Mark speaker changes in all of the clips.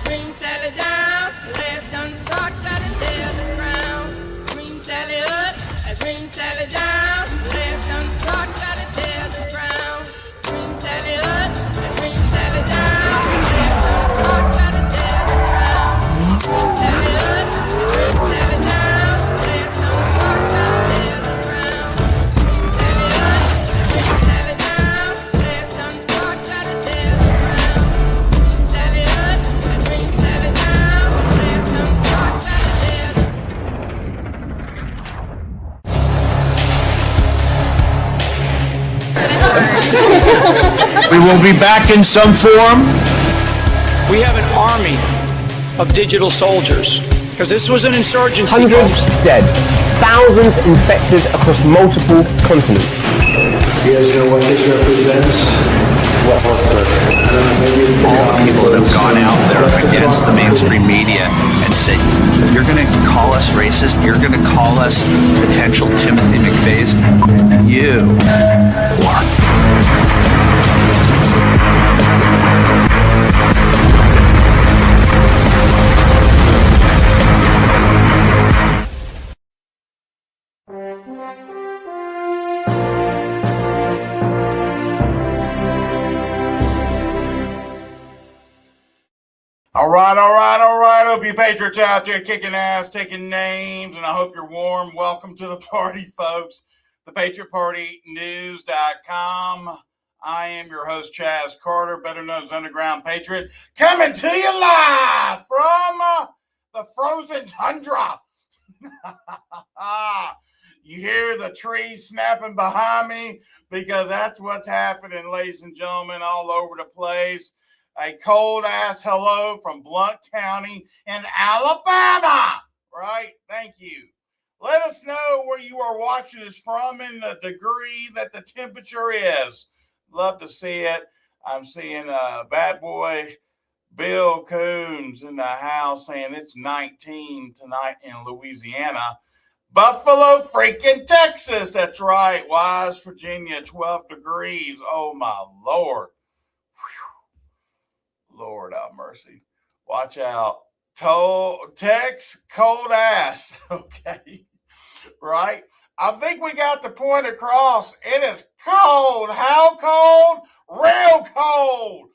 Speaker 1: Green Sally down, last gun start, gotta tell the crown. Green Sally up, Green Sally down, last gun start, gotta tell the crown. Green Sally up, Green Sally down, last gun start, gotta tell the crown. Green Sally up, Green Sally down, last gun start, gotta tell the crown. Green Sally up, Green Sally down, last gun start, gotta tell the crown. Green Sally up, Green Sally down, last gun start, gotta tell the
Speaker 2: We will be back in some form.
Speaker 3: We have an army of digital soldiers because this was an insurgency.
Speaker 4: Hundreds dead, thousands infected across multiple continents.
Speaker 5: You guys know what this represents?
Speaker 6: All the people that have gone out there against the mainstream media and said, you're going to call us racist, you're going to call us potential Timothy McVeighs. You are.
Speaker 2: All right. Hope you patriots out there kicking ass, taking names, and I hope you're warm. Welcome to the party, folks. ThePatriotPartyNews.com. I am your host, Chaz Carter, better known as Underground Patriot, coming to you live from the frozen tundra. You hear the trees snapping behind me because that's what's happening, ladies and gentlemen, all over the place. A cold-ass hello from Blount County in Alabama, right? Thank you. Let us know where you are watching us from and the degree that the temperature is. Love to see it. I'm seeing bad boy Bill Coons in the house saying it's 19 tonight in Louisiana. Buffalo, freaking Texas. That's right. Wise, Virginia, 12 degrees. Oh, my Lord. Lord have mercy. Watch out. Tex, cold ass. Okay. Right? I think we got the point across. It is cold. How cold? Real cold.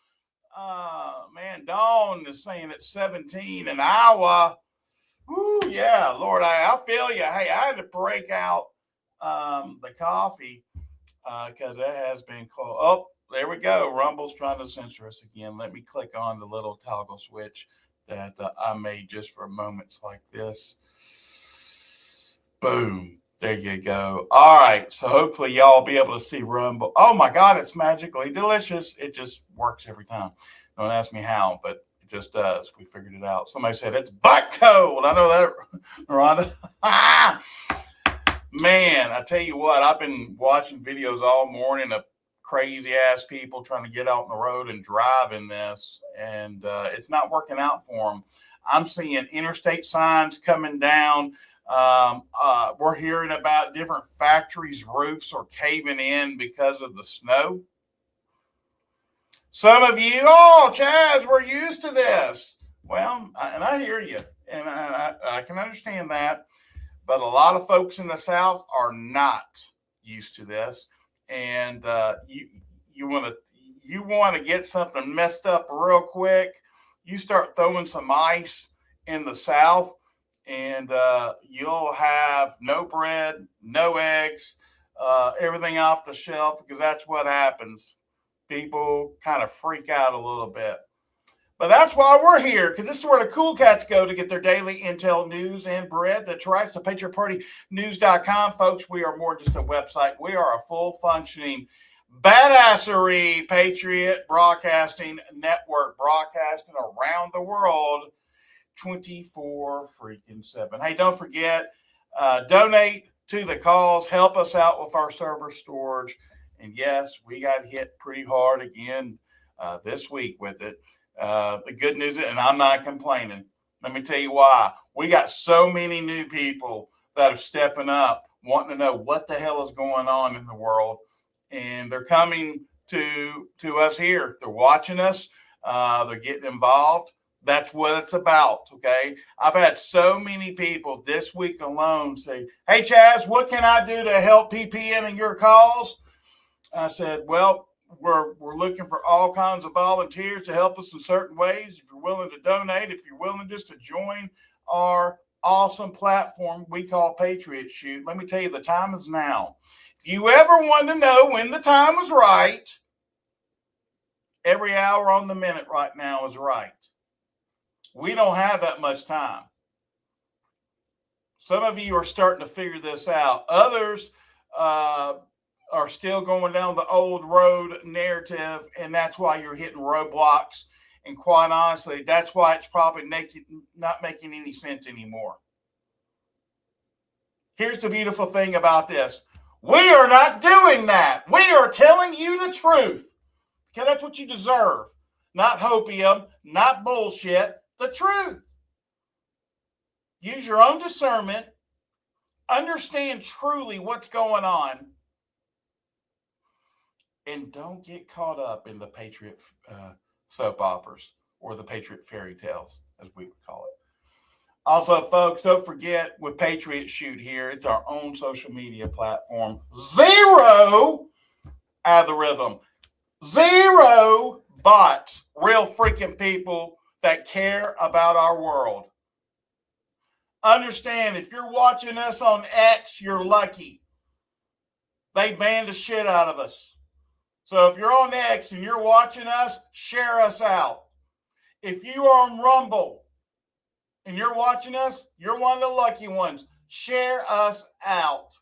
Speaker 2: Man, Dawn is saying it's 17 in Iowa. Ooh, yeah, Lord, I feel you. Hey, I had to break out the coffee because it has been cold. Oh, there we go. Rumble's trying to censor us again. Let me click on the little toggle switch that I made just for moments like this. Boom. There you go. All right. So hopefully y'all will be able to see Rumble. Oh, my God. It's magically delicious. It just works every time. Don't ask me how, but it just does. We figured it out. Somebody said it's butt cold. I know that, Rhonda. Man, I tell you what, I've been watching videos all morning of crazy ass people trying to get out on the road and drive in this, and it's not working out for them. I'm seeing interstate signs coming down. We're hearing about different factories' roofs are caving in because of the snow. Some of you, oh, Chaz, we're used to this. Well, and I hear you, and I can understand that, but a lot of folks in the South are not used to this. And you want to get something messed up real quick, you start throwing some ice in the South, and you'll have no bread, no eggs, everything off the shelf, because that's what happens. People kind of freak out a little bit. But that's why we're here, because this is where the cool cats go to get their daily intel news and bread. That's right. So PatriotPartyNews.com, folks. We are more just a website. We are a full-functioning badassery Patriot broadcasting network, broadcasting around the world 24/7. Hey, don't forget, donate to the cause. Help us out with our server storage. And yes, we got hit pretty hard again this week with it. The good news, and I'm not complaining. Let me tell you why. We got so many new people that are stepping up, wanting to know what the hell is going on in the world. And they're coming to us here. They're watching us. They're getting involved. That's what it's about, okay? I've had so many people this week alone say, hey, Chaz, what can I do to help PPM in your cause? I said, well, we're looking for all kinds of volunteers to help us in certain ways. If you're willing to donate, if you're willing just to join our awesome platform we call Patriot Shoot, let me tell you, the time is now. If you ever want to know when the time is right, every hour on the minute right now is right. We don't have that much time. Some of you are starting to figure this out. Others are still going down the old road narrative, and that's why you're hitting roadblocks. And quite honestly, that's why it's probably not making any sense anymore. Here's the beautiful thing about this. We are not doing that. We are telling you the truth, because that's what you deserve. Not hopium, not bullshit. The truth. Use your own discernment. Understand truly what's going on. And don't get caught up in the Patriot soap operas or the Patriot fairy tales, as we would call it. Also, folks, don't forget with Patriot Shoot here, it's our own social media platform. Zero algorithm. Zero bots. Real freaking people that care about our world. Understand, if you're watching us on X, you're lucky. They banned the shit out of us. So if you're on X and you're watching us, share us out. If you are on Rumble and you're watching us, you're one of the lucky ones. Share us out.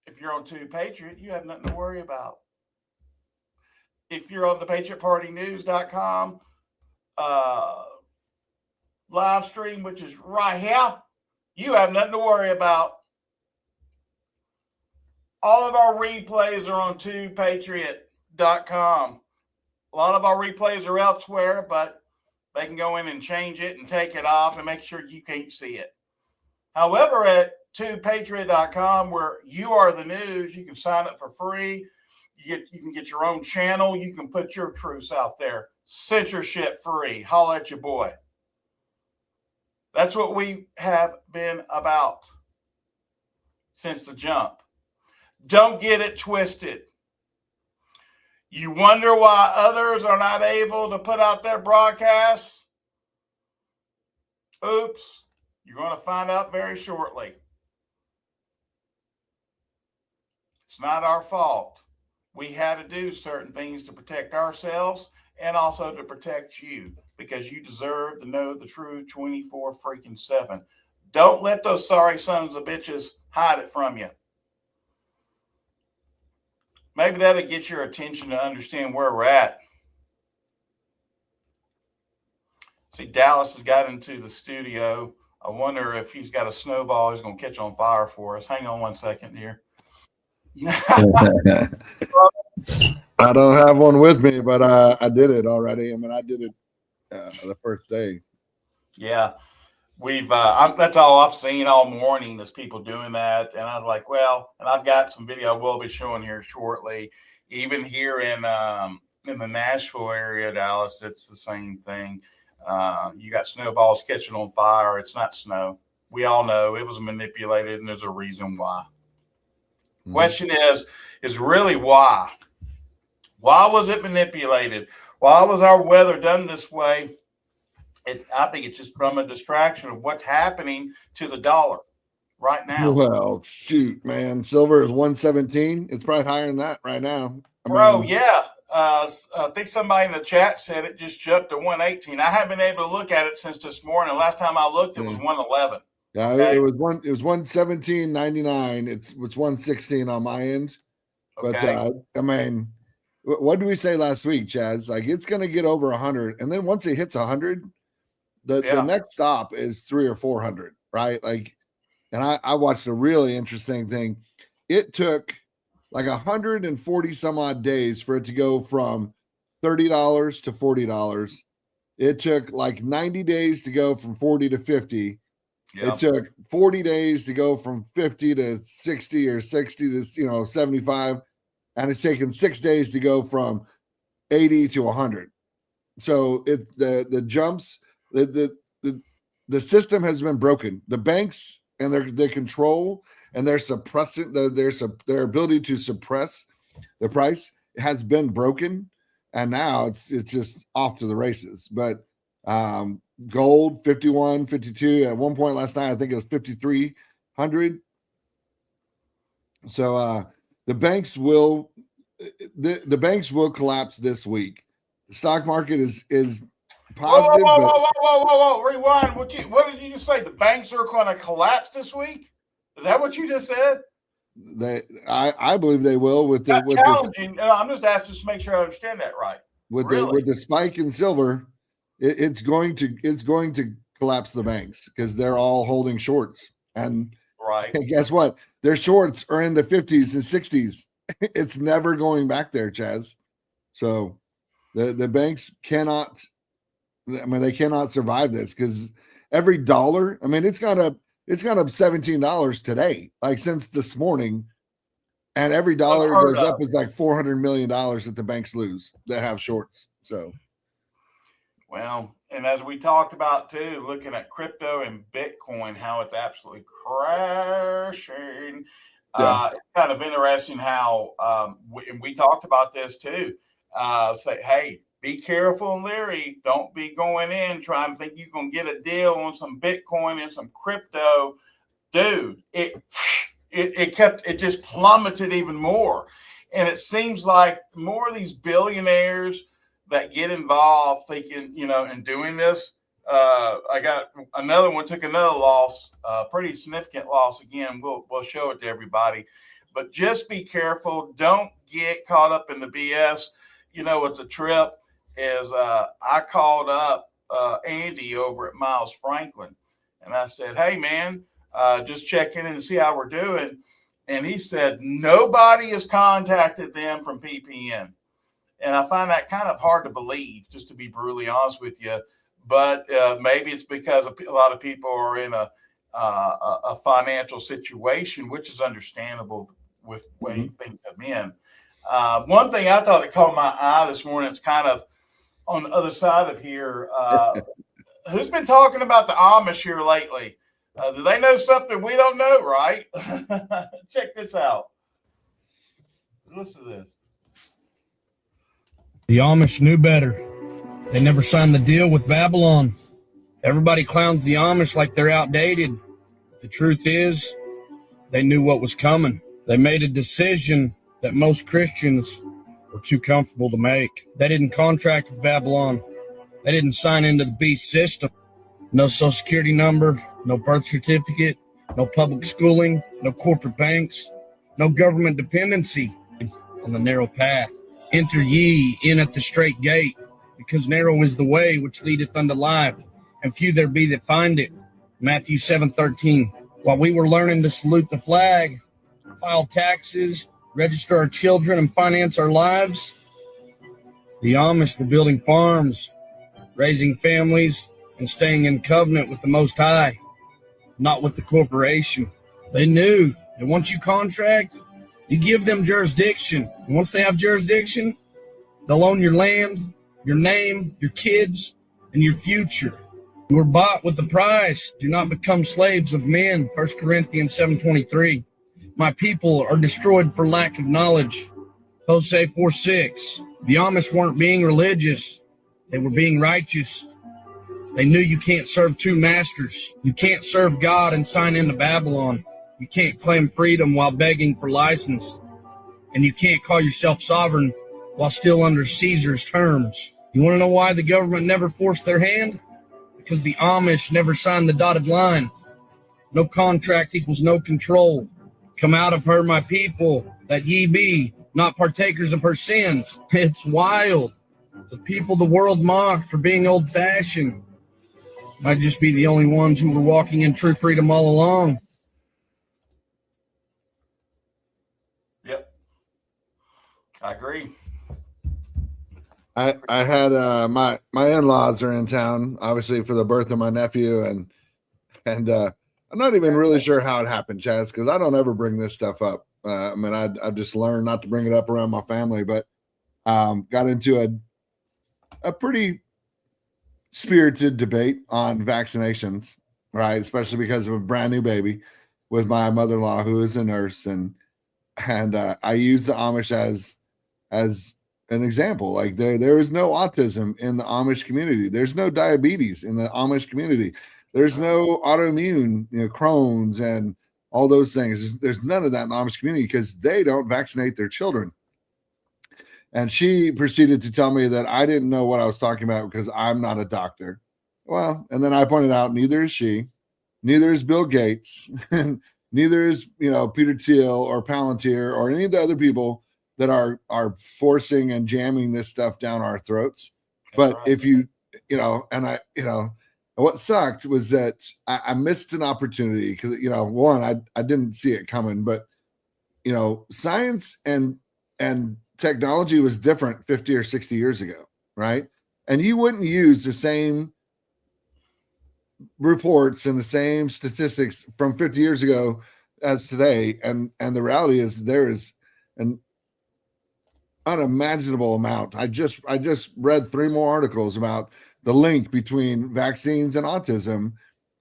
Speaker 2: If you're on 2 Patriot, you have nothing to worry about. If you're on the PatriotPartyNews.com live stream, which is right here, you have nothing to worry about. All of our replays are on 2Patriot.com. A lot of our replays are elsewhere, but they can go in and change it and take it off and make sure you can't see it. However, at 2Patriot.com, where you are the news, you can sign up for free. You can get your own channel. You can put your truths out there. Censorship free. Holla at your boy. That's what we have been about since the jump. Don't get it twisted. You wonder why others are not able to put out their broadcasts? Oops. You're going to find out very shortly. It's not our fault. We had to do certain things to protect ourselves and also to protect you, because you deserve to know the truth 24/7. Don't let those sorry sons of bitches hide it from you. Maybe that'll get your attention to understand where we're at. See, Dallas has got into the studio. I wonder if he's got a snowball he's going to catch on fire for us. Hang on one second here.
Speaker 7: I don't have one with me, but I did it already. I mean, I did it the first day.
Speaker 2: Yeah, that's all I've seen all morning is people doing that, and I was like, well, and I've got some video we'll be showing here shortly. Even here in the Nashville area, Dallas, it's the same thing. You got snowballs catching on fire. It's not snow. We all know it was manipulated, and there's a reason why. Mm-hmm. Question is really why? Why was it manipulated? Why was our weather done this way? I think it's just from a distraction of what's happening to the dollar right now.
Speaker 7: Well, shoot, man. Silver is 117. It's probably higher than that right now.
Speaker 2: Yeah. I think somebody in the chat said it just jumped to 118. I haven't been able to look at it since this morning. Last time I looked, it was 111.
Speaker 7: Yeah, okay? It was 117.99. It's 116 on my end. Okay. But I mean, what did we say last week, Chaz? Like, it's going to get over 100, and then once it hits 100, the next stop is 300 or 400, right? Like, and I watched a really interesting thing. It took like 140 some odd days for it to go from $30 to $40. It took like 90 days to go from 40 to 50. Yep. It took 40 days to go from 50 to 60 or 60 to 75. And it's taken 6 days to go from 80 to 100. So the jumps, the system has been broken. The banks and their control and their suppressing their ability to suppress the price has been broken, and now it's just off to the races. But gold 51, 52 at one point last night, I think it was 5,300. So the banks will collapse this week. The stock market is positive.
Speaker 2: Whoa! Rewind. What did you just say? The banks are going to collapse this week? Is that what you just said?
Speaker 7: I believe they will with the
Speaker 2: challenging. I'm just asking to make sure I understand that right.
Speaker 7: With the spike in silver, it's going to collapse the banks because they're all holding shorts. And guess what? Their shorts are in the 50s and 60s. It's never going back there, Chaz. So the banks cannot. I mean, they cannot survive this because every dollar. I mean, it's gone up $17 today, like since this morning, and every dollar goes up is like $400 million that the banks lose that have shorts. So,
Speaker 2: well, and as we talked about too, looking at crypto and Bitcoin, how it's absolutely crashing. It's kind of interesting how we talked about this too. Say, hey, be careful and leery. Don't be going in trying to think you're going to get a deal on some Bitcoin and some crypto. Dude, it just plummeted even more. And it seems like more of these billionaires that get involved thinking, in doing this. I got another one, took another loss, pretty significant loss. Again, we'll show it to everybody. But just be careful. Don't get caught up in the BS. It's a trip. I called up Andy over at Miles Franklin, and I said, hey, man, just check in and see how we're doing. And he said, nobody has contacted them from PPN. And I find that kind of hard to believe, just to be brutally honest with you. But maybe it's because a lot of people are in a financial situation, which is understandable with the way things have been. One thing I thought that caught my eye this morning, it's kind of on the other side of here. Who's been talking about the Amish here lately? Do they know something we don't know, right? Check this out. Listen to this.
Speaker 8: The Amish knew better. They never signed the deal with Babylon. Everybody clowns the Amish like they're outdated. The truth is, they knew what was coming. They made a decision that most Christians were too comfortable to make. They didn't contract with Babylon. They didn't sign into the beast system. No social security number, no birth certificate, no public schooling, no corporate banks, no government dependency on the narrow path. Enter ye in at the strait gate, because narrow is the way which leadeth unto life, and few there be that find it. Matthew 7:13. While we were learning to salute the flag, file taxes, register our children, and finance our lives, the Amish were building farms, raising families, and staying in covenant with the Most High, not with the corporation. They knew that once you contract, you give them jurisdiction. And once they have jurisdiction, they'll own your land, your name, your kids, and your future. You were bought with a price. Do not become slaves of men. 1 Corinthians 7:23. My people are destroyed for lack of knowledge. Hosea 4:6. The Amish weren't being religious. They were being righteous. They knew you can't serve two masters. You can't serve God and sign into Babylon. You can't claim freedom while begging for license. And you can't call yourself sovereign while still under Caesar's terms. You want to know why the government never forced their hand? Because the Amish never signed the dotted line. No contract equals no control. Come out of her, my people, that ye be not partakers of her sins. It's wild. The people the world mocked for being old-fashioned might just be the only ones who were walking in true freedom all along.
Speaker 2: Yep. I agree.
Speaker 7: I had my in-laws are in town, obviously, for the birth of my nephew, and I'm not even really sure how it happened, Chaz, because I don't ever bring this stuff up. I mean, I've just learned not to bring it up around my family, but got into a pretty spirited debate on vaccinations, right? Especially because of a brand new baby with my mother-in-law who is a nurse, and I use the Amish as an example. Like there is no autism in the Amish community. There's no diabetes in the Amish community. There's no autoimmune, Crohn's and all those things. There's none of that in the Amish community because they don't vaccinate their children. And she proceeded to tell me that I didn't know what I was talking about because I'm not a doctor. Well, and then I pointed out neither is she, neither is Bill Gates, and neither is Peter Thiel or Palantir or any of the other people that are forcing and jamming this stuff down our throats. But right. If what sucked was that I missed an opportunity because one, I didn't see it coming, but science and technology was different 50 or 60 years ago, right? And you wouldn't use the same reports and the same statistics from 50 years ago as today. And the reality is there is an unimaginable amount. I just read 3 more articles about the link between vaccines and autism,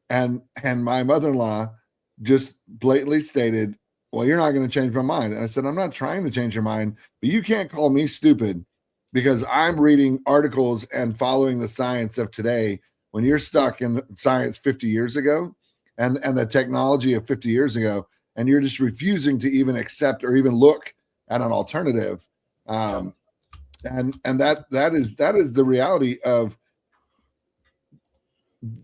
Speaker 7: and my mother-in-law just blatantly stated, well, you're not going to change my mind. And I said, I'm not trying to change your mind, but you can't call me stupid because I'm reading articles and following the science of today when you're stuck in science 50 years ago and the technology of 50 years ago, and you're just refusing to even accept or even look at an alternative. And that is the reality of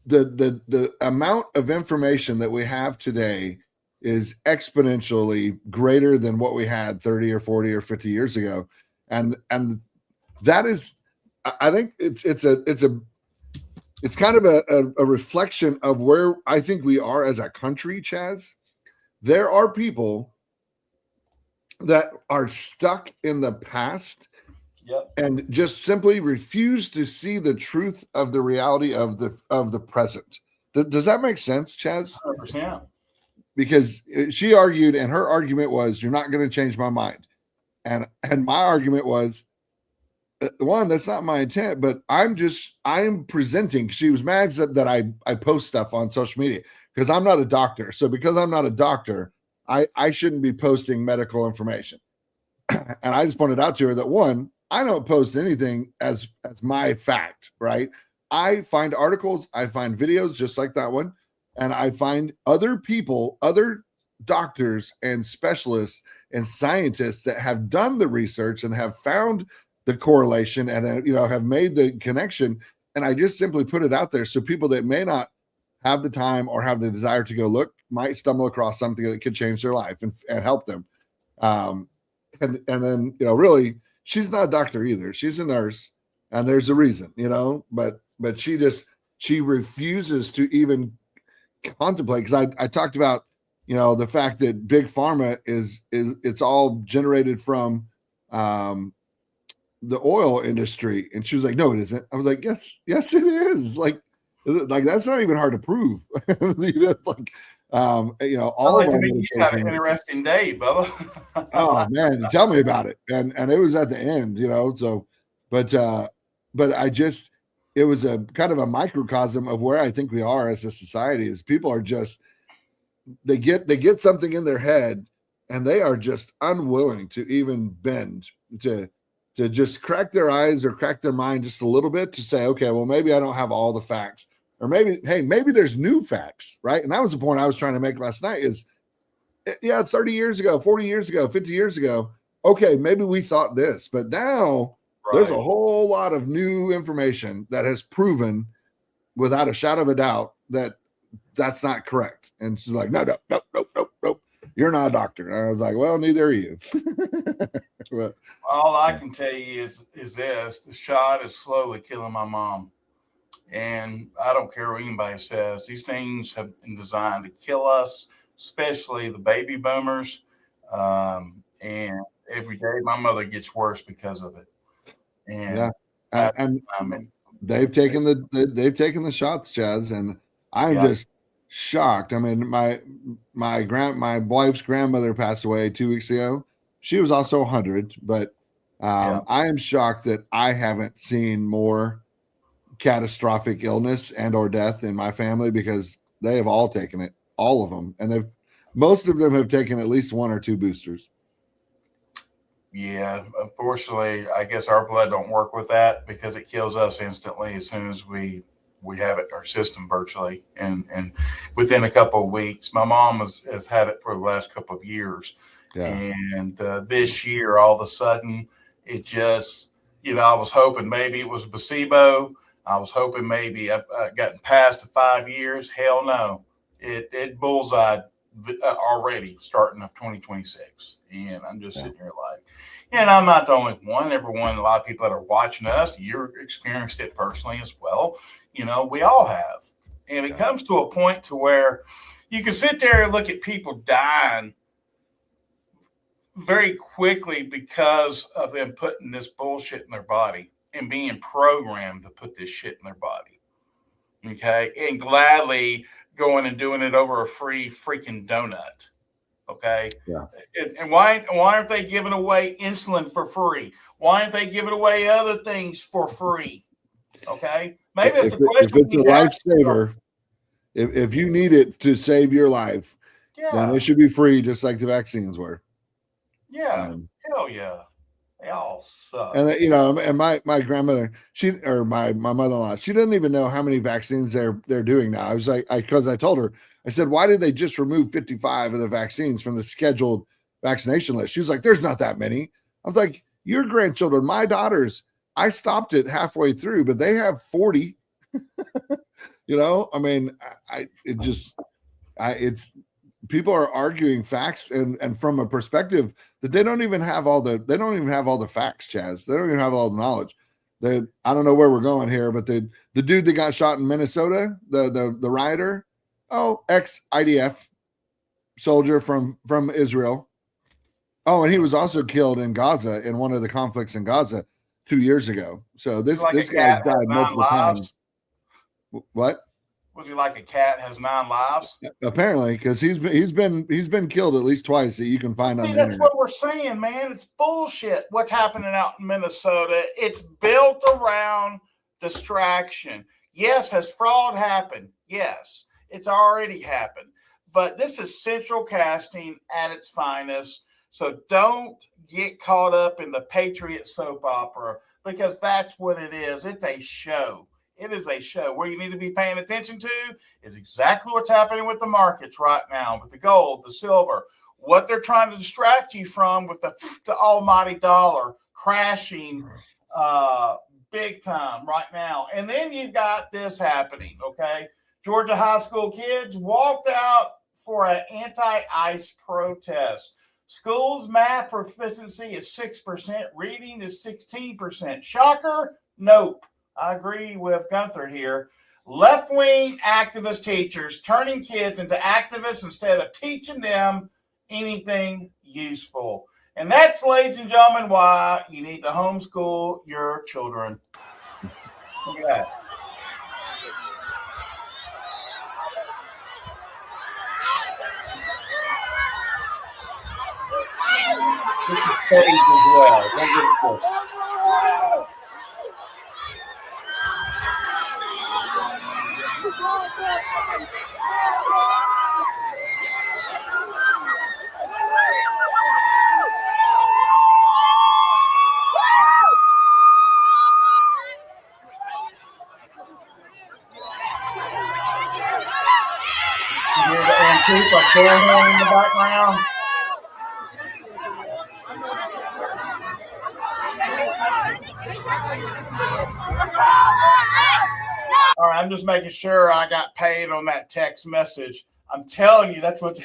Speaker 7: the amount of information that we have today is exponentially greater than what we had 30 or 40 or 50 years ago. And that is, I think it's kind of a reflection of where I think we are as a country, Chaz. There are people that are stuck in the past. Yep. And just simply refuse to see the truth of the reality of the present. Does that make sense, Chaz?
Speaker 2: 100%.
Speaker 7: Because she argued, and her argument was, "You're not going to change my mind," and my argument was, one, that's not my intent, but I'm presenting. She was mad that I post stuff on social media because I'm not a doctor. So because I'm not a doctor, I shouldn't be posting medical information. And I just pointed out to her that, one, I don't post anything as my fact, right? I find articles, I find videos just like that one, and I find other people, other doctors and specialists and scientists that have done the research and have found the correlation and have made the connection, and I just simply put it out there so people that may not have the time or have the desire to go look might stumble across something that could change their life and help them. And then really, she's not a doctor either. She's a nurse, and there's a reason, but she refuses to even contemplate, because I talked about the fact that big pharma is it's all generated from the oil industry, and she was like, no, it isn't. I was like, yes it is. Like that's not even hard to prove. All of our
Speaker 2: you have an interesting day, Bubba.
Speaker 7: Oh man, tell me about it. And it was at the end, so but it was a kind of a microcosm of where I think we are as a society. Is people are just they get something in their head and they are just unwilling to even bend to just crack their eyes or crack their mind just a little bit to say, okay, well, maybe I don't have all the facts. Or maybe there's new facts, right? And that was the point I was trying to make last night is, 30 years ago, 40 years ago, 50 years ago, okay, maybe we thought this, but now there's a whole lot of new information that has proven without a shadow of a doubt that that's not correct. And she's like, no, you're not a doctor. And I was like, well, neither are you. But,
Speaker 2: all I can tell you is this: the shot is slowly killing my mom. And I don't care what anybody says. These things have been designed to kill us, especially the baby boomers. And every day my mother gets worse because of it. And
Speaker 7: they've taken the shots, Chaz, and I'm just shocked. I mean, my wife's grandmother passed away 2 weeks ago. She was also 100, but I am shocked that I haven't seen more catastrophic illness and or death in my family, because they have all taken it, all of them, and most of them have taken at least 1 or 2 boosters.
Speaker 2: Yeah, unfortunately, I guess our blood don't work with that, because it kills us instantly as soon as we have it in our system virtually, and within a couple of weeks. My mom has had it for the last couple of years, and this year all of a sudden it just, I was hoping maybe it was placebo. I was hoping maybe I've gotten past the 5 years. Hell no, it bullseyed already starting of 2026, and I'm just sitting here like, and I'm not the only one. Everyone, a lot of people that are watching us, you're experienced it personally as well. We all have, and it comes to a point to where you can sit there and look at people dying very quickly because of them putting this bullshit in their body and being programmed to put this shit in their body. Okay, and gladly going and doing it over a free freaking donut. Okay.
Speaker 7: Yeah.
Speaker 2: And why aren't they giving away insulin for free? Why aren't they giving away other things for free? Okay. Maybe that's the question.
Speaker 7: If it's a lifesaver, if you need it to save your life, then it should be free, just like the vaccines were.
Speaker 2: Yeah. Hell yeah. They all suck.
Speaker 7: And and my grandmother, my mother-in-law, she doesn't even know how many vaccines they're doing now. I was like, because I told her, I said, why did they just remove 55 of the vaccines from the scheduled vaccination list? She was like, there's not that many. I was like, your grandchildren, my daughters, I stopped it halfway through, but they have 40. It's people are arguing facts and from a perspective that they don't even have all the facts, Chaz. They don't even have all the knowledge. I don't know where we're going here, but the dude that got shot in Minnesota, the rioter, ex-IDF soldier from Israel. Oh, and he was also killed in Gaza in one of the conflicts in Gaza 2 years ago. So this guy died multiple times. What?
Speaker 2: Was he like a cat has 9 lives?
Speaker 7: Apparently, because he's been killed at least twice that you can find on the
Speaker 2: that's
Speaker 7: internet.
Speaker 2: what we're saying, man. It's bullshit. What's happening out in Minnesota? It's built around distraction. Yes, has fraud happened? Yes, it's already happened. But this is central casting at its finest. So don't get caught up in the Patriot soap opera, because that's what it is. It's a show. It is a show. Where you need to be paying attention to is exactly what's happening with the markets right now, with the gold, the silver, what they're trying to distract you from with the almighty dollar crashing big time right now. And then you've got this happening, okay? Georgia high school kids walked out for an anti-ICE protest. Schools' math proficiency is 6%. Reading is 16%. Shocker? Nope. I agree with Gunther here. Left-wing activist teachers turning kids into activists instead of teaching them anything useful. And that's, ladies and gentlemen, why you need to homeschool your children. Look at that. This is stage as well. Don't get it close. You hear the antique of Geoengineering in the background? All right, I'm just making sure I got paid on that text message. I'm telling you, that's what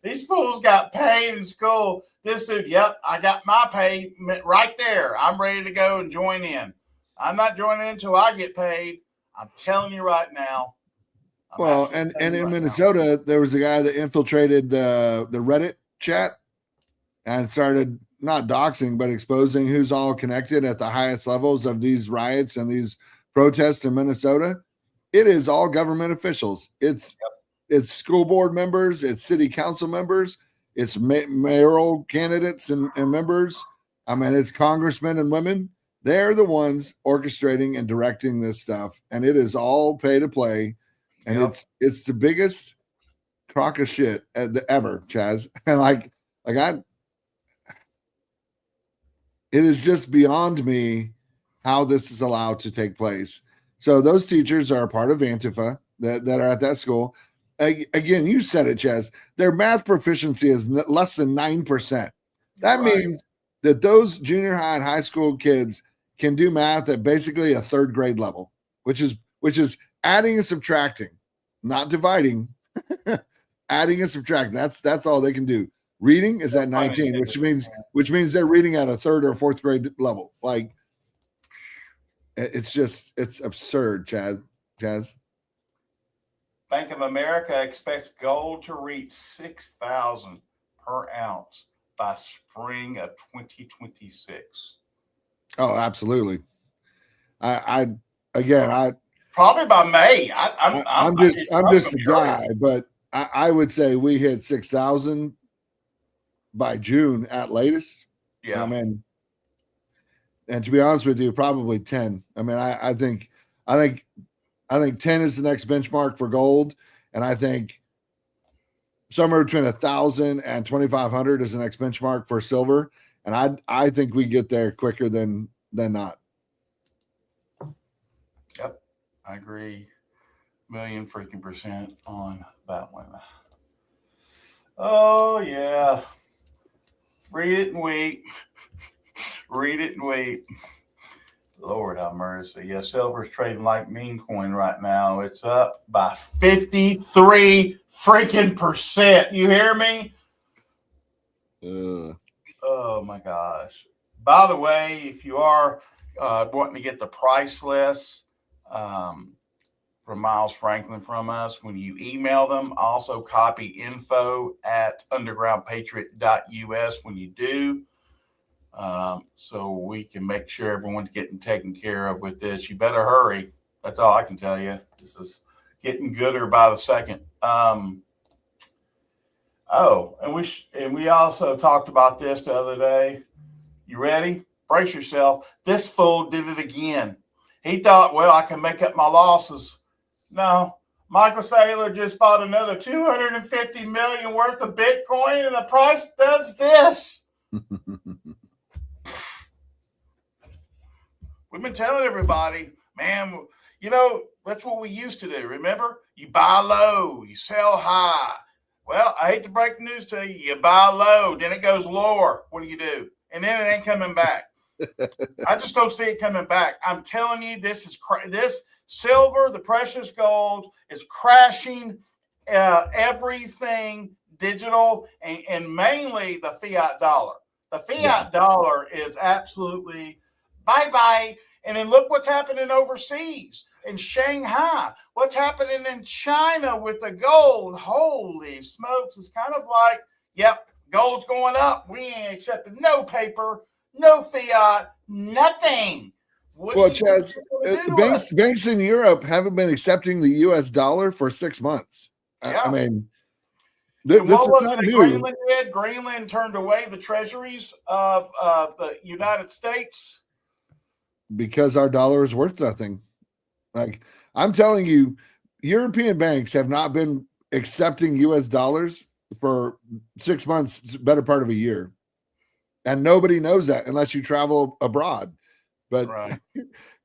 Speaker 2: these fools got paid in school. This dude, yep, I got my pay right there. I'm ready to go and join in. I'm not joining in until I get paid. I'm telling you right now.
Speaker 7: Well, and in Minnesota, there was a guy that infiltrated the Reddit chat and started not doxing, but exposing who's all connected at the highest levels of these riots and these protests in Minnesota. It is all government officials. It's school board members, it's city council members, it's mayoral candidates and members, I mean, it's congressmen and women. They're the ones orchestrating and directing this stuff, and it is all pay to play. And it's the biggest crock of shit ever, Chaz. And it is just beyond me how this is allowed to take place. So those teachers are a part of Antifa that are at that school. Again, you said it, Chaz. Their math proficiency is less than 9%. That means that those junior high and high school kids can do math at basically a third grade level, which is adding and subtracting, not dividing. Adding and subtracting. That's all they can do. Reading is at 19, which means they're reading at a third or fourth grade level. Like, it's absurd, Chaz.
Speaker 2: Bank of America expects gold to reach 6,000 per ounce by spring of 2026.
Speaker 7: Oh, absolutely. I
Speaker 2: probably by May.
Speaker 7: I'm just a guy, but I would say we hit 6,000 by June at latest.
Speaker 2: Yeah.
Speaker 7: I mean, and to be honest with you, probably 10. I mean, I think 10 is the next benchmark for gold, and I think somewhere between 1,000 and 2,500 is the next benchmark for silver. And I think we get there quicker than not.
Speaker 2: Yep, I agree, %1,000,000% on that one. Oh yeah, read it and wait. Read it and wait. Lord have mercy. Yeah, silver's trading like meme coin right now. It's up by 53%. You hear me? Oh my gosh. By the way, if you are wanting to get the price list from Miles Franklin from us, when you email them, also copy info@undergroundpatriot.us when you do. So we can make sure everyone's getting taken care of with this. You better hurry. That's all I can tell you. This is getting gooder by the second. And we also talked about this the other day. You ready? Brace yourself. This fool did it again. He thought, well, I can make up my losses. No. Michael Saylor just bought another 250 million worth of Bitcoin, and the price does this. We've been telling everybody, man, that's what we used to do. Remember? You buy low, you sell high. Well, I hate to break the news to you. You buy low, then it goes lower. What do? And then it ain't coming back. I just don't see it coming back. I'm telling you, this silver, the precious gold, is crashing everything digital and mainly the fiat dollar. The fiat dollar is absolutely bye-bye. And then look what's happening overseas in Shanghai. What's happening in China with the gold? Holy smokes. It's kind of like, yep, gold's going up. We ain't accepting no paper, no fiat, nothing.
Speaker 7: Well, Chaz, banks in Europe haven't been accepting the U.S. dollar for 6 months.
Speaker 2: Yeah.
Speaker 7: I mean, this is not new.
Speaker 2: Greenland did? Greenland turned away the treasuries of the United States
Speaker 7: because our dollar is worth nothing. Like, I'm telling you, European banks have not been accepting U.S. dollars for 6 months, better part of a year. And nobody knows that unless you travel abroad. But,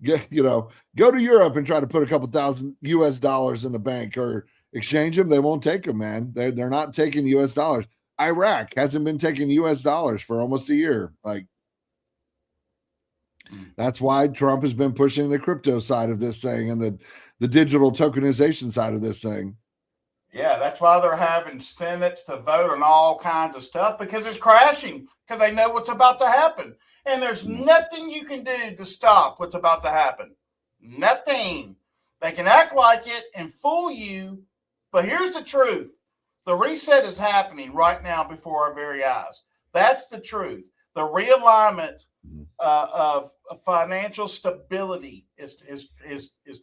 Speaker 7: go to Europe and try to put a couple thousand U.S. dollars in the bank or exchange them. They won't take them, man. They're not taking U.S. dollars. Iraq hasn't been taking U.S. dollars for almost a year. Like, that's why Trump has been pushing the crypto side of this thing and the digital tokenization side of this thing.
Speaker 2: Yeah, that's why they're having senates to vote on all kinds of stuff, because it's crashing, because they know what's about to happen. And there's nothing you can do to stop what's about to happen. Nothing. They can act like it and fool you, but here's the truth. The reset is happening right now before our very eyes. That's the truth. The realignment of financial stability is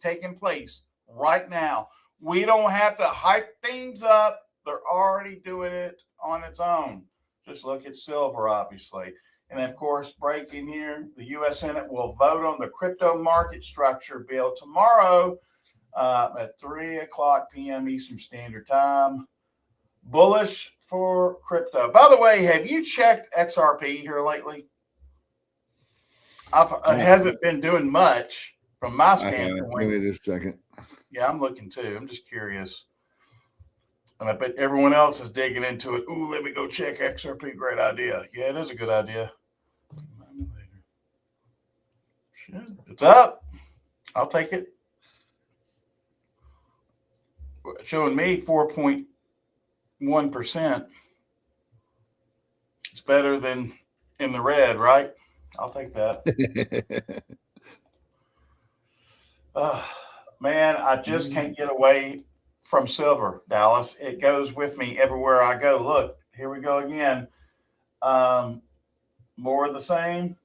Speaker 2: taking place right now. We don't have to hype things up. They're already doing it on its own. Just look at silver, obviously. And of course, breaking here, the U.S. Senate will vote on the crypto market structure bill tomorrow at 3:00 p.m. Eastern Standard Time. Bullish for crypto. By the way, have you checked XRP here lately? It hasn't been doing much from my standpoint.
Speaker 7: Give me just a second.
Speaker 2: Yeah, I'm looking too. I'm just curious. And I bet everyone else is digging into it. Ooh, let me go check XRP. Great idea. Yeah, it is a good idea. It's up. I'll take it. Showing me 4.1%. It's better than in the red, right? I'll take that. Man, I just can't get away from silver, Dallas. It goes with me everywhere I go. Look, here we go again. More of the same.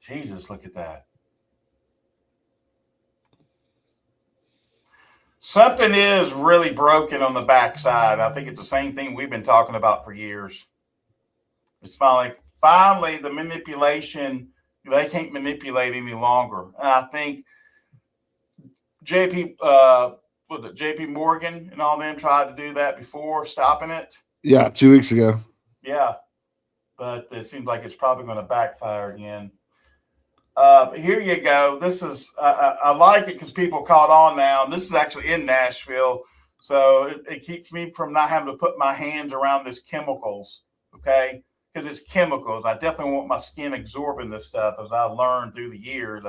Speaker 2: Jesus, look at that. Something is really broken on the backside. I think it's the same thing we've been talking about for years. It's finally the manipulation, they can't manipulate any longer. And I think JP Morgan and all them tried to do that before stopping it.
Speaker 7: Yeah, 2 weeks ago.
Speaker 2: Yeah, but it seems like it's probably going to backfire again. Here you go. This is I like it because people caught on now. And this is actually in Nashville, so it keeps me from not having to put my hands around this chemicals. Okay, because it's chemicals. I definitely want my skin absorbing this stuff, as I learned through the years.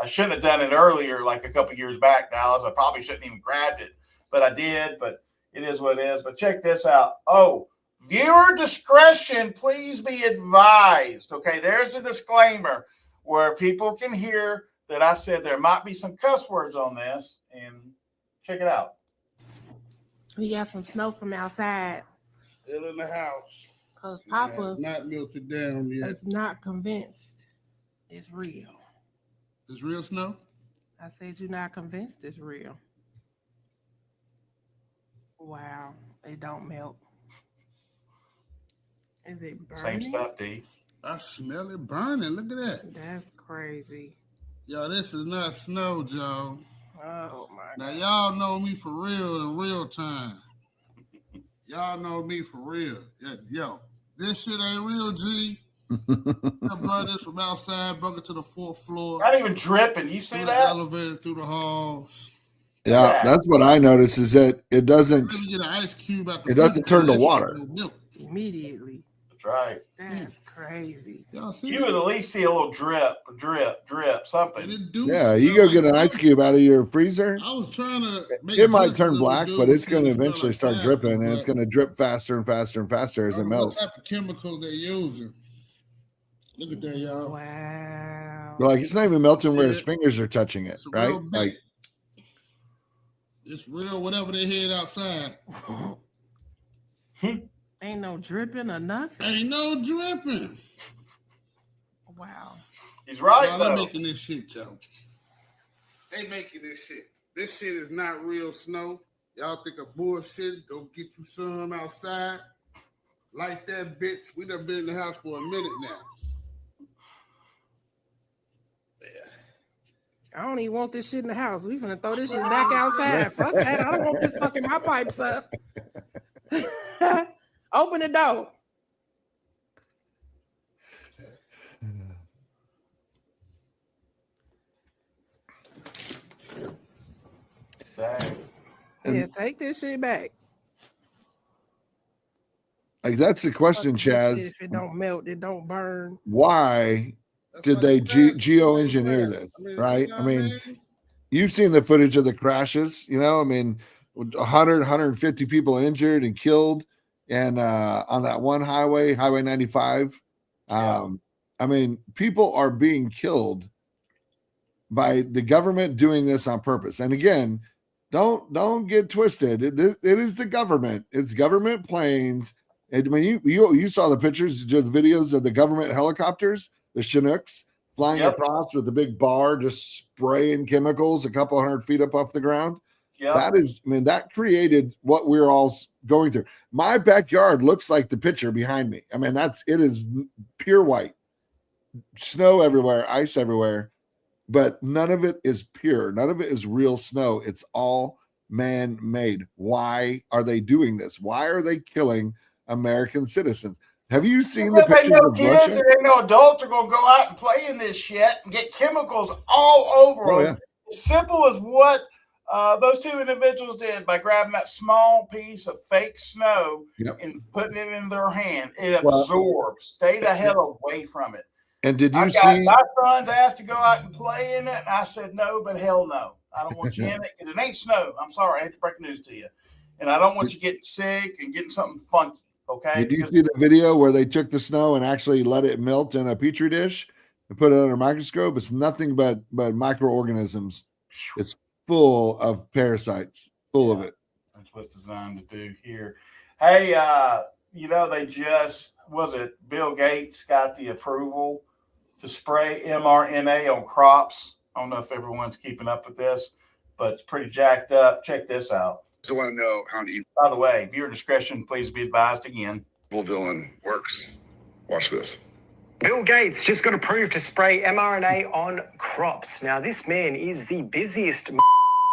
Speaker 2: I shouldn't have done it earlier, like a couple years back, Dallas. I probably shouldn't even grabbed it, but I did. But it is what it is. But check this out. Oh, viewer discretion, please be advised. Okay, there's a disclaimer where people can hear that I said there might be some cuss words on this, and check it out.
Speaker 9: We got some snow from outside.
Speaker 10: Still in the house.
Speaker 9: Because Papa
Speaker 10: not melted down yet.
Speaker 9: is not convinced it's real.
Speaker 10: It's real snow?
Speaker 9: I said you're not convinced it's real. Wow, it don't melt. Is it burning?
Speaker 2: Same stuff, D.
Speaker 10: I smell it burning. Look at that.
Speaker 9: That's crazy.
Speaker 10: Yo, this is not snow, Joe.
Speaker 9: Oh, my
Speaker 10: Now,
Speaker 9: God.
Speaker 10: y'all know me for real in real time. Y'all know me for real. Yeah, yo, this shit ain't real, G. I brought this from outside, broke it to the 4th floor.
Speaker 2: Not even dripping. You see
Speaker 10: through
Speaker 2: that?
Speaker 10: The elevator, through the halls.
Speaker 7: Yeah, that's what I noticed is that it doesn't.
Speaker 10: Let me get an ice cube out the
Speaker 7: It doesn't turn to water.
Speaker 9: Immediately.
Speaker 2: That's right.
Speaker 9: That's crazy.
Speaker 10: Y'all see
Speaker 2: You would at least see a little drip, something.
Speaker 7: Yeah, you go get an ice cube out of your freezer.
Speaker 10: I was trying to make
Speaker 7: it might turn black, but it's going to eventually start dripping, and it's going to drip faster and faster and faster as it melts.
Speaker 10: What type of chemical they're using? Look at that, y'all.
Speaker 9: Wow.
Speaker 7: Like, it's not even melting where his fingers are touching it, right? Like,
Speaker 10: it's real, whatever they had outside.
Speaker 9: Ain't no dripping or nothing.
Speaker 10: Ain't no dripping.
Speaker 9: Wow.
Speaker 2: He's right,
Speaker 10: y'all,
Speaker 2: though.
Speaker 10: They're making this shit, Joe. They making this shit. This shit is not real snow. Y'all think of bullshit. Go get you some outside. Like that, bitch. We done been in the house for a minute now.
Speaker 9: I don't even want this shit in the house. We finna throw this shit back outside. Fuck that. I don't want this fucking my pipes up. Open the door.
Speaker 2: Dang.
Speaker 9: Yeah, take this shit back.
Speaker 7: Like, that's the question, Chaz.
Speaker 9: If it don't melt, it don't burn.
Speaker 7: Why did they geoengineer this, right? I mean, you've seen the footage of the crashes, you know, I mean, 100, 150 people injured and killed, and on that one highway, Highway 95. I mean, people are being killed by the government doing this on purpose. And again, don't get twisted. It is the government. It's government planes. And when you saw the pictures, just videos of the government helicopters, the Chinooks flying across with the big bar, just spraying chemicals a couple 100 feet up off the ground.
Speaker 2: Yeah.
Speaker 7: That is, I mean, that created what we're all going through. My backyard looks like the picture behind me. I mean, it is pure white, snow everywhere, ice everywhere, but none of it is pure. None of it is real snow. It's all man-made. Why are they doing this? Why are they killing American citizens? Have you seen the pictures
Speaker 2: know
Speaker 7: of
Speaker 2: kids
Speaker 7: Russia?
Speaker 2: and they know adults are going to go out and play in this shit and get chemicals all over them. Yeah. As simple as what those two individuals did by grabbing that small piece of fake snow and putting it in their hand. It absorbs. Stay the hell away from it.
Speaker 7: And did you see?
Speaker 2: My sons asked to go out and play in it, and I said no, but hell no. I don't want you in it. And it ain't snow. I'm sorry, I hate to break news to you. And I don't want you getting sick and getting something funky. Okay.
Speaker 7: Did you see the video where they took the snow and actually let it melt in a petri dish and put it under a microscope? It's nothing but microorganisms. It's full of parasites, full of it.
Speaker 2: That's what's designed to do here. Hey, they just, Bill Gates got the approval to spray mRNA on crops. I don't know if everyone's keeping up with this, but it's pretty jacked up. Check this out.
Speaker 11: So I want to know how an evil.
Speaker 2: By the way, viewer discretion, please be advised again.
Speaker 11: Villain works. Watch this.
Speaker 12: Bill Gates just got approved to spray mRNA on crops. Now, this man is the busiest.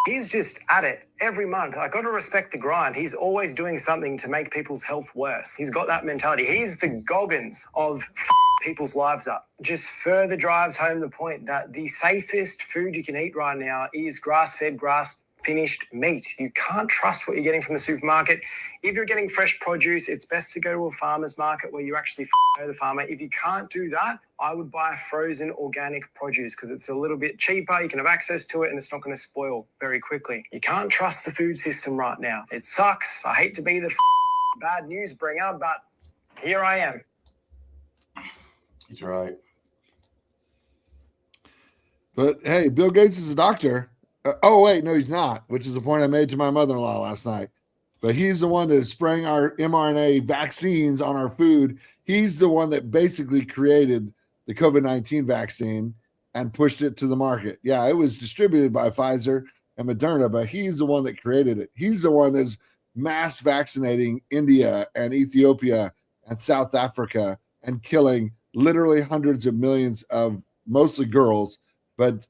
Speaker 12: He's just at it every month. I got to respect the grind. He's always doing something to make people's health worse. He's got that mentality. He's the Goggins of people's lives up. Just further drives home the point that the safest food you can eat right now is grass-fed, grass-finished meat. You can't trust what you're getting from the supermarket. If you're getting fresh produce, it's best to go to a farmer's market where you actually know the farmer. If you can't do that, I would buy frozen organic produce because it's a little bit cheaper. You can have access to it and it's not going to spoil very quickly. You can't trust the food system right now. It sucks. I hate to be the bad news bringer, but here I am.
Speaker 2: He's right.
Speaker 7: But hey, Bill Gates is a doctor. Oh, wait, no, he's not, which is the point I made to my mother-in-law last night. But he's the one that is spraying our mRNA vaccines on our food. He's the one that basically created the COVID-19 vaccine and pushed it to the market. Yeah, it was distributed by Pfizer and Moderna, but he's the one that created it. He's the one that's mass vaccinating India and Ethiopia and South Africa and killing literally hundreds of millions of mostly girls, but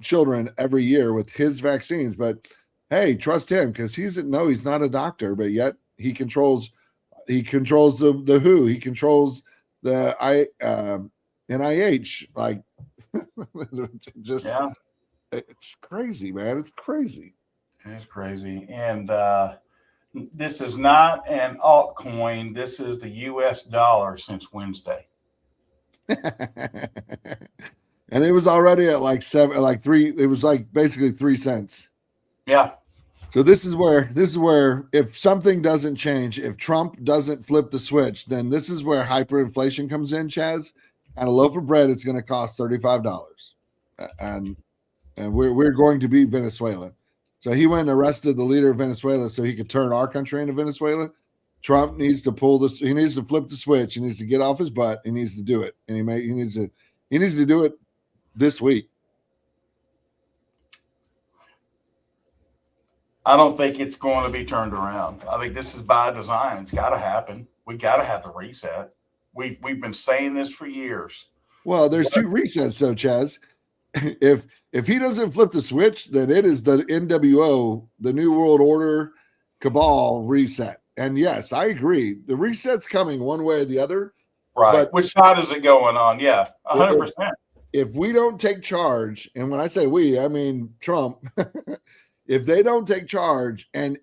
Speaker 7: children every year with his vaccines. But hey, trust him because he's not a doctor, but yet he controls the WHO. He controls the NIH. Like just it's crazy, man. It's crazy.
Speaker 2: It's crazy. And this is not an altcoin. This is the US dollar since Wednesday.
Speaker 7: And it was already at like 3. It was like basically 3 cents.
Speaker 2: Yeah.
Speaker 7: So this is where if something doesn't change, if Trump doesn't flip the switch, then this is where hyperinflation comes in, Chaz. And a loaf of bread is going to cost $35. And we're going to be Venezuela. So he went and arrested the leader of Venezuela so he could turn our country into Venezuela. Trump needs to pull this. He needs to flip the switch. He needs to get off his butt. He needs to do it. And he needs to do it this week.
Speaker 2: I don't think it's going to be turned around. I think this is by design. It's got to happen. We got to have the reset. We've been saying this for years.
Speaker 7: Well, there's 2 resets though, Chaz. If he doesn't flip the switch, then it is the NWO, the New World Order cabal reset. And yes, I agree. The reset's coming one way or the other.
Speaker 2: Right.
Speaker 7: But
Speaker 2: which side is it going on? Yeah, 100%.
Speaker 7: If we don't take charge, and when I say we, I mean Trump, if they don't take charge and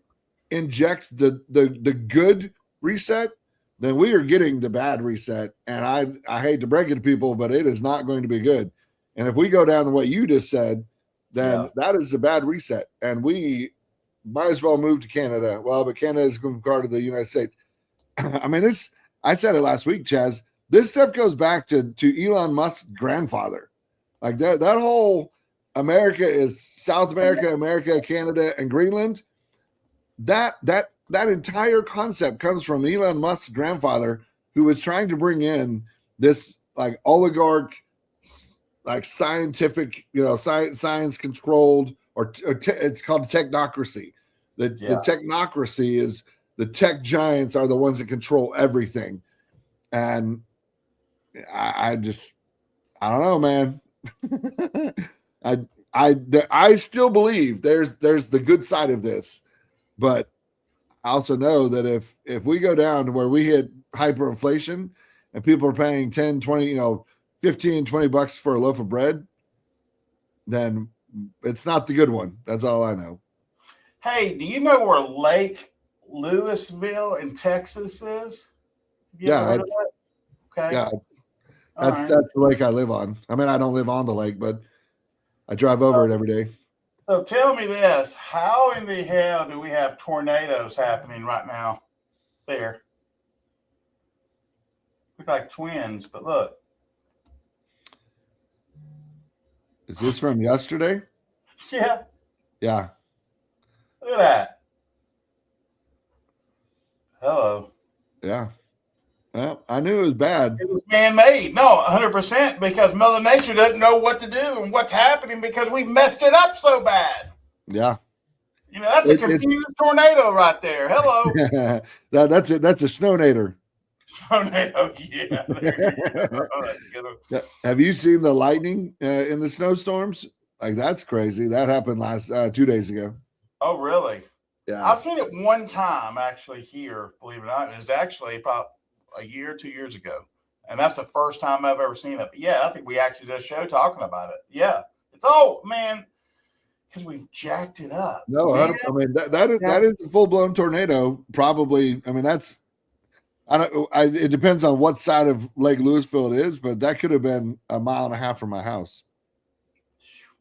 Speaker 7: inject the good reset, then we are getting the bad reset. And I hate to break it to people, but it is not going to be good. And if we go down to what you just said, then that is a bad reset. And we might as well move to Canada. Well, but Canada is going to be part of the United States. I mean, I said it last week, Chaz. This stuff goes back to Elon Musk's grandfather. Like that whole America is South America, America, Canada, and Greenland. That entire concept comes from Elon Musk's grandfather, who was trying to bring in this like oligarch, like scientific, science controlled it's called Technocracy. The Technocracy is the tech giants are the ones that control everything, and I don't know, man. I still believe there's the good side of this, but I also know that if we go down to where we hit hyperinflation and people are paying 10, 20, 15, 20 bucks for a loaf of bread, then it's not the good one. That's all I know.
Speaker 2: Hey, do you know where Lake Louisville in Texas is?
Speaker 7: Yeah,
Speaker 2: okay.
Speaker 7: Yeah, that's the lake I live on. I mean, I don't live on the lake, but I drive over it every day.
Speaker 2: So tell me this: how in the hell do we have tornadoes happening right now? There, look like twins, but look.
Speaker 7: Is this from yesterday?
Speaker 2: Yeah.
Speaker 7: Yeah.
Speaker 2: Look at that. Hello.
Speaker 7: Yeah. Well, I knew it was bad.
Speaker 2: It was man-made. No, 100%, because Mother Nature doesn't know what to do and what's happening because we messed it up so bad.
Speaker 7: Yeah.
Speaker 2: That's a confused tornado right there. Hello.
Speaker 7: That's it. That's a snownator.
Speaker 2: Tornado, yeah.
Speaker 7: Have you seen the lightning in the snowstorms? Like, that's crazy. That happened last 2 days ago.
Speaker 2: Oh, really?
Speaker 7: Yeah.
Speaker 2: I've seen it one time actually here, believe it or not. It was actually about a year, 2 years ago. And that's the first time I've ever seen it. But yeah, I think we actually did a show talking about it. Yeah. It's all, man, because we've jacked it up.
Speaker 7: No,
Speaker 2: man.
Speaker 7: I mean, that is a full-blown tornado. Probably, I mean, it depends on what side of Lake Louisville it is, but that could have been a mile and a half from my house.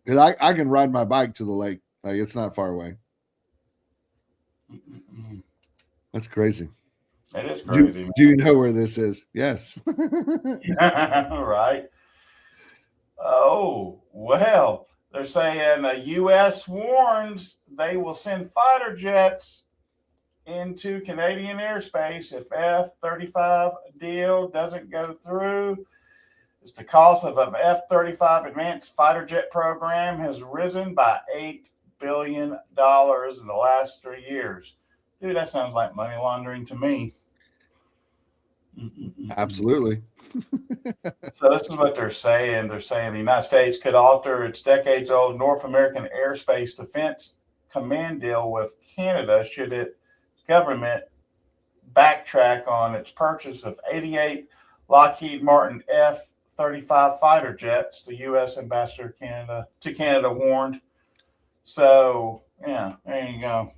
Speaker 7: Because I can ride my bike to the lake. Like, it's not far away. That's crazy.
Speaker 2: It is crazy.
Speaker 7: Do you know where this is? Yes.
Speaker 2: Right. Oh, well, they're saying the U.S. warns they will send fighter jets into Canadian airspace if F-35 deal doesn't go through. It's the cost of an F-35 advanced fighter jet program has risen by $8 billion in the last 3 years. Dude, that sounds like money laundering to me.
Speaker 7: Absolutely.
Speaker 2: So this is what they're saying. They're saying the United States could alter its decades-old North American airspace defense command deal with Canada should its government backtrack on its purchase of 88 Lockheed Martin F-35 fighter jets, the U.S. ambassador to Canada warned. So, yeah, there you go.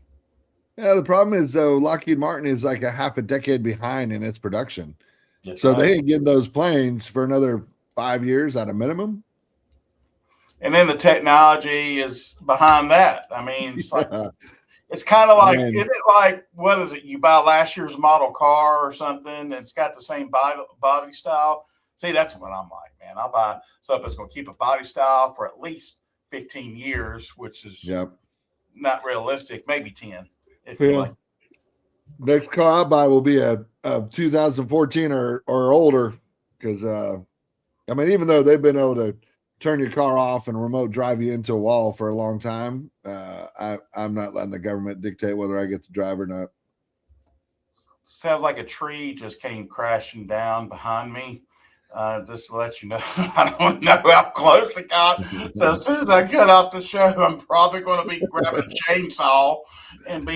Speaker 7: Yeah, the problem is, though, Lockheed Martin is like a half a decade behind in its production.
Speaker 2: That's
Speaker 7: so
Speaker 2: right.
Speaker 7: They ain't getting those planes for another 5 years at a minimum.
Speaker 2: And then the technology is behind that. I mean, it's like it's kind of like, isn't it like, what is it? You buy last year's model car or something, and it's got the same body style. See, that's what I'm like, man. I'll buy something that's going to keep a body style for at least 15 years, which is not realistic. Maybe 10. If you like.
Speaker 7: Next car I buy will be a 2014 or older, because I mean, even though they've been able to turn your car off and remote drive you into a wall for a long time, I'm not letting the government dictate whether I get to drive or not.
Speaker 2: Sounds like a tree just came crashing down behind me. Just to let you know, I don't know how close it got. So as soon as I cut off the show, I'm probably going to be grabbing a chainsaw and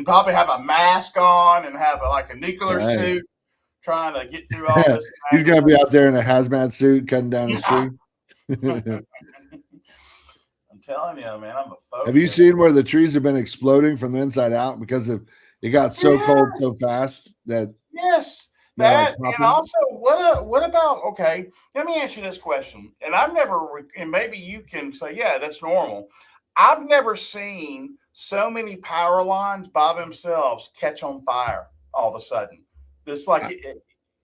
Speaker 2: probably have a mask on and have like a nuclear suit, trying to get through all this.
Speaker 7: He's going to be out there in a hazmat suit cutting down the tree.
Speaker 2: I'm telling you, man, I'm a focus.
Speaker 7: Have you seen where the trees have been exploding from the inside out because it got so cold so fast that
Speaker 2: that, and also what about, okay, let me ask you this question, and I've never, and maybe you can say, yeah, that's normal. I've never seen so many power lines by themselves catch on fire all of a sudden. It's like it's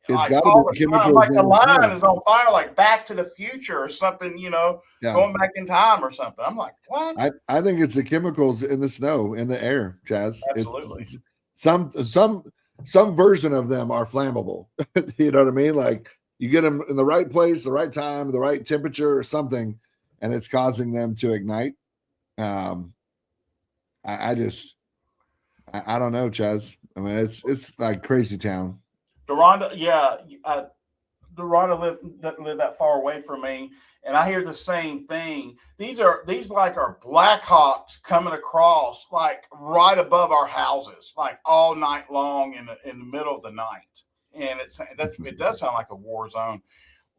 Speaker 2: like all the time, like the line is on fire, like Back to the Future or something, going back in time or something. I'm like, what?
Speaker 7: I think it's the chemicals in the snow, in the air, Chaz.
Speaker 2: Absolutely.
Speaker 7: It's, some version of them are flammable. You know what I mean? Like, you get them in the right place, the right time, the right temperature or something, and it's causing them to ignite. I don't know, Chaz. I mean, it's like crazy town.
Speaker 2: Deronda, yeah, Deronda live that far away from me, and I hear the same thing. These like are Blackhawks coming across like right above our houses, like all night long in the middle of the night, and it does sound like a war zone.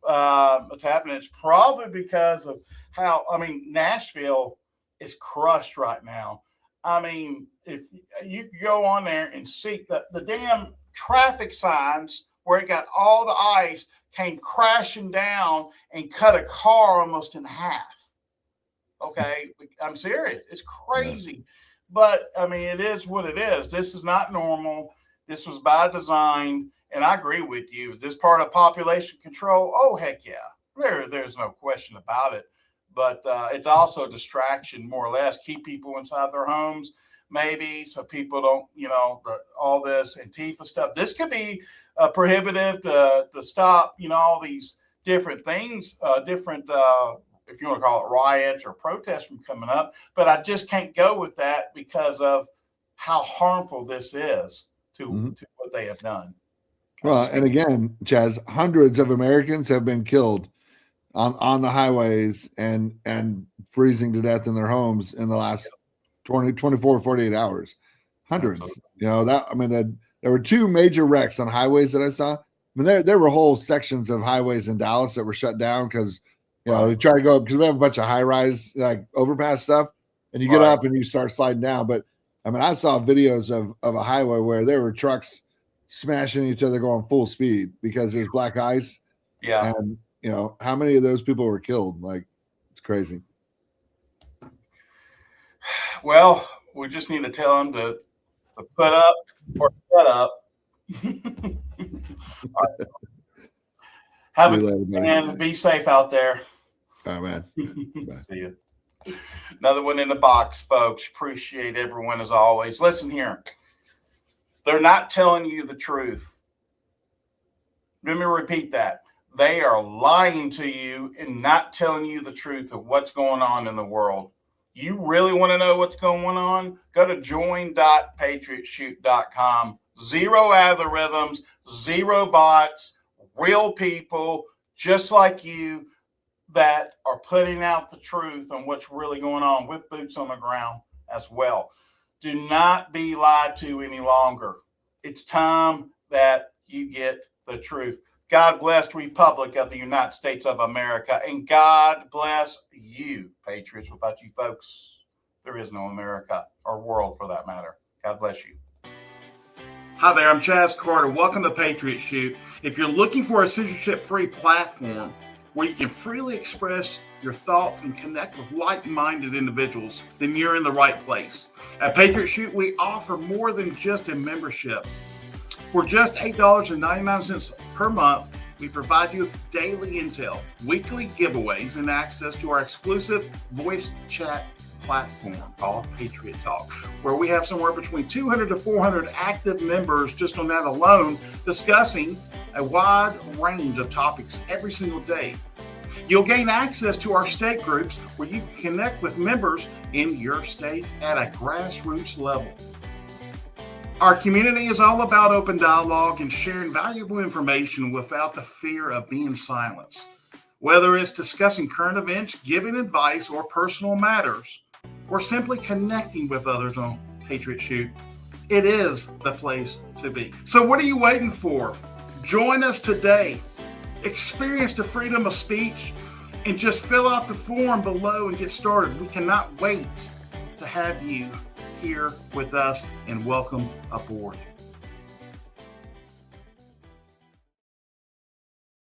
Speaker 2: What's happening? It's probably because of how Nashville is crushed right now. I mean, if you could go on there and see the damn traffic signs where it got all the ice came crashing down and cut a car almost in half. Okay, I'm serious. It's crazy. Yeah. But I mean, it is what it is. This is not normal. This was by design. And I agree with you. Is this part of population control? Oh, heck yeah. There's no question about it. But it's also a distraction, more or less. Keep people inside their homes, maybe, so people don't, all this Antifa stuff. This could be prohibitive to stop, all these different things, if you want to call it riots or protests from coming up. But I just can't go with that because of how harmful this is to what they have done.
Speaker 7: Well, and again, Chaz, hundreds of Americans have been killed on the highways and freezing to death in their homes in the last 24, 48 hours. Hundreds. Absolutely. There were two major wrecks on highways that I saw. I mean, there were whole sections of highways in Dallas that were shut down because, they try to go up because we have a bunch of high-rise like overpass stuff, and you get up and you start sliding down. But I mean, I saw videos of a highway where there were trucks smashing each other going full speed because there's black ice.
Speaker 2: Yeah.
Speaker 7: And how many of those people were killed? Like, it's crazy.
Speaker 2: Well, we just need to tell them to put up or shut up. Have a good day, and be safe out there.
Speaker 7: All right, man.
Speaker 2: See you. Another one in the box, folks. Appreciate everyone as always. Listen here. They're not telling you the truth. Let me repeat that. They are lying to you and not telling you the truth of what's going on in the world. You really want to know what's going on? Go to join.patriotshoot.com. Zero algorithms, zero bots, real people just like you that are putting out the truth on what's really going on with boots on the ground as well. Do not be lied to any longer. It's time that you get the truth. God bless the Republic of the United States of America, and God bless you, Patriots. Without you folks, there is no America or world for that matter. God bless you. Hi there, I'm Chaz Carter. Welcome to Patriot Shoot. If you're looking for a censorship-free platform where you can freely express your thoughts and connect with like-minded individuals, then you're in the right place. At Patriot Shoot, we offer more than just a membership. For just $8.99 per month, we provide you with daily intel, weekly giveaways, and access to our exclusive voice chat platform called Patriot Talk, where we have somewhere between 200 to 400 active members just on that alone, discussing a wide range of topics every single day. You'll gain access to our state groups where you can connect with members in your state at a grassroots level. Our community is all about open dialogue and sharing valuable information without the fear of being silenced. Whether it's discussing current events, giving advice, or personal matters, or simply connecting with others on Patriot Shoot, it is the place to be. So what are you waiting for? Join us today. Experience the freedom of speech and just fill out the form below and get started. We cannot wait to have you here with us, and welcome aboard.